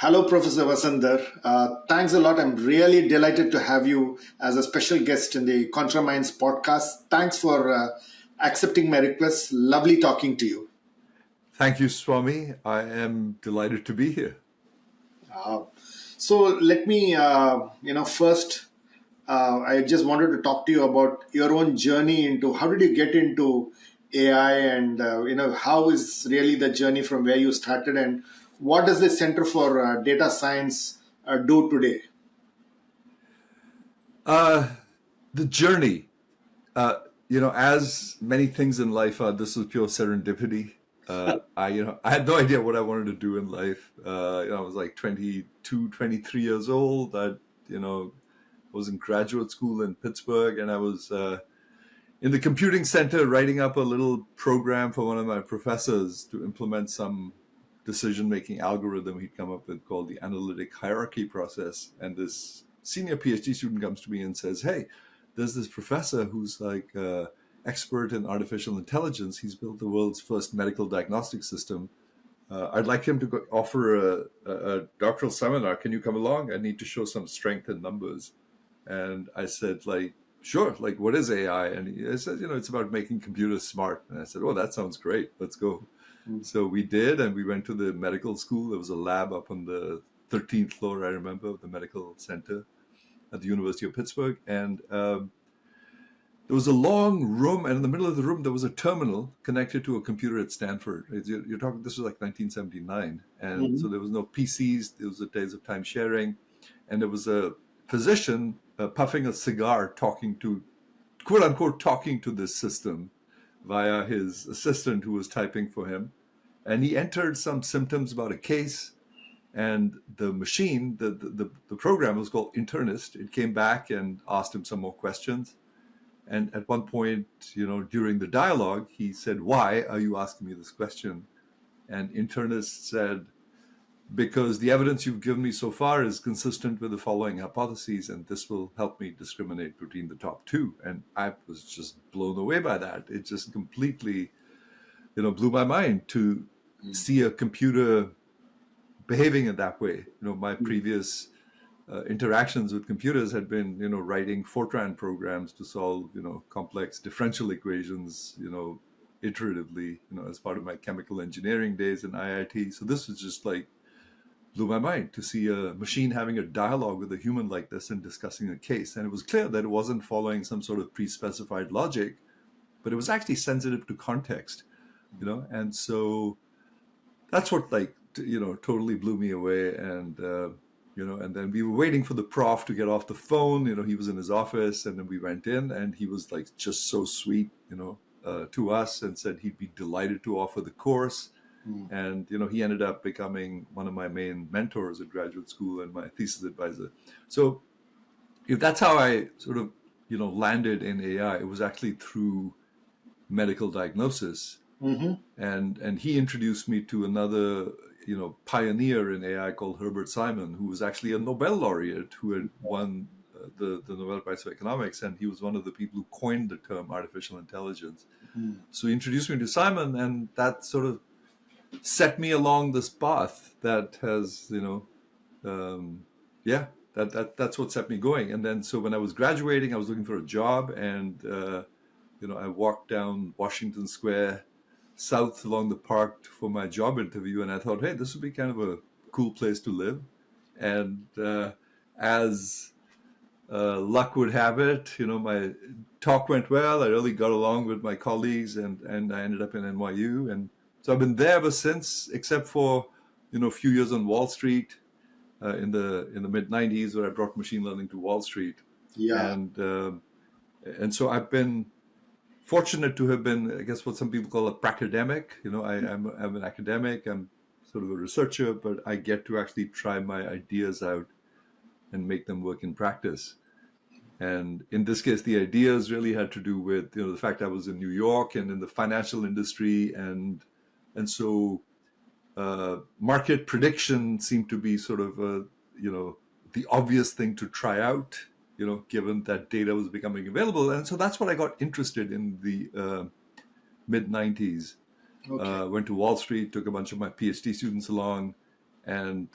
Hello, Professor Vasant Dhar. Thanks a lot. I'm really delighted to have you as a special guest in the ContraMinds podcast. Thanks for accepting my request. Lovely talking to you. Thank you, Swami. I am delighted to be here. Uh, so let me, first, I just wanted to talk to you about your own journey into how did you get into AI, and how is really the journey from where you started, and what does the Center for Data Science do today? Uh, the journey, uh, as many things in life are, this was pure serendipity. I had no idea what I wanted to do in life. I was like 22, 23 years old. Was in graduate school in Pittsburgh, and I was in the computing center writing up a little program for one of my professors to implement some decision-making algorithm he'd come up with called the analytic hierarchy process. And this senior PhD student comes to me and says, "Hey, there's this professor who's like expert in artificial intelligence. He's built the world's first medical diagnostic system. I'd like him to offer a doctoral seminar. Can you come along? I need to show some strength in numbers." And I said, like, sure, like, what is AI? And he said, it's about making computers smart. And I said, oh, that sounds great. Let's go. So we did, and we went to the medical school. There was a lab up on the 13th floor, I remember, of the medical center at the University of Pittsburgh. And there was a long room, and in the middle of the room, there was a terminal connected to a computer at Stanford. You're talking, this was like 1979. And so there was no PCs. It was the days of time sharing. And there was a physician puffing a cigar, talking to, quote unquote, talking to this system via his assistant who was typing for him. And he entered some symptoms about a case, and the machine, the program was called Internist. It came back and asked him some more questions. And at one point, during the dialogue, he said, "Why are you asking me this question?" And Internist said, "Because the evidence you've given me so far is consistent with the following hypotheses, and this will help me discriminate between the top two." And I was just blown away by that. It just completely, blew my mind to see a computer behaving in that way. My previous interactions with computers had been, writing Fortran programs to solve, complex differential equations, iteratively, as part of my chemical engineering days in IIT. So this was just like, blew my mind to see a machine having a dialogue with a human like this and discussing a case. And it was clear that it wasn't following some sort of pre-specified logic, but it was actually sensitive to context, and so that's what totally blew me away. And and then we were waiting for the prof to get off the phone. He was in his office, and then we went in, and he was like just so sweet, to us, and said he'd be delighted to offer the course. And he ended up becoming one of my main mentors at graduate school and my thesis advisor. So if that's how I sort of landed in AI, it was actually through medical diagnosis. And he introduced me to another pioneer in AI called Herbert Simon, who was actually a Nobel laureate who had won the Nobel Prize for Economics, and he was one of the people who coined the term artificial intelligence. So he introduced me to Simon, and that sort of set me along this path that has, that's what set me going. And then, so when I was graduating, I was looking for a job, and, I walked down Washington Square south along the park for my job interview. And I thought, hey, this would be kind of a cool place to live. And as luck would have it, my talk went well. I really got along with my colleagues, and I ended up in NYU. And so I've been there ever since, except for, a few years on Wall Street in the mid-90s, where I brought machine learning to Wall Street. Yeah. And so I've been fortunate to have been, I guess, what some people call a pracademic. I'm an academic. I'm sort of a researcher, but I get to actually try my ideas out and make them work in practice. And in this case, the ideas really had to do with, the fact I was in New York and in the financial industry, and so market prediction seemed to be sort of the obvious thing to try out, given that data was becoming available. And so that's what I got interested in the mid-90s. Okay. Went to Wall Street, took a bunch of my PhD students along, and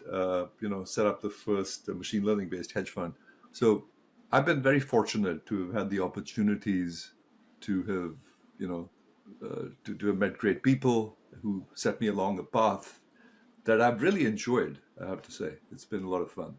set up the first machine learning based hedge fund. So I've been very fortunate to have had the opportunities to have to have met great people who set me along a path that I've really enjoyed. I have to say, it's been a lot of fun.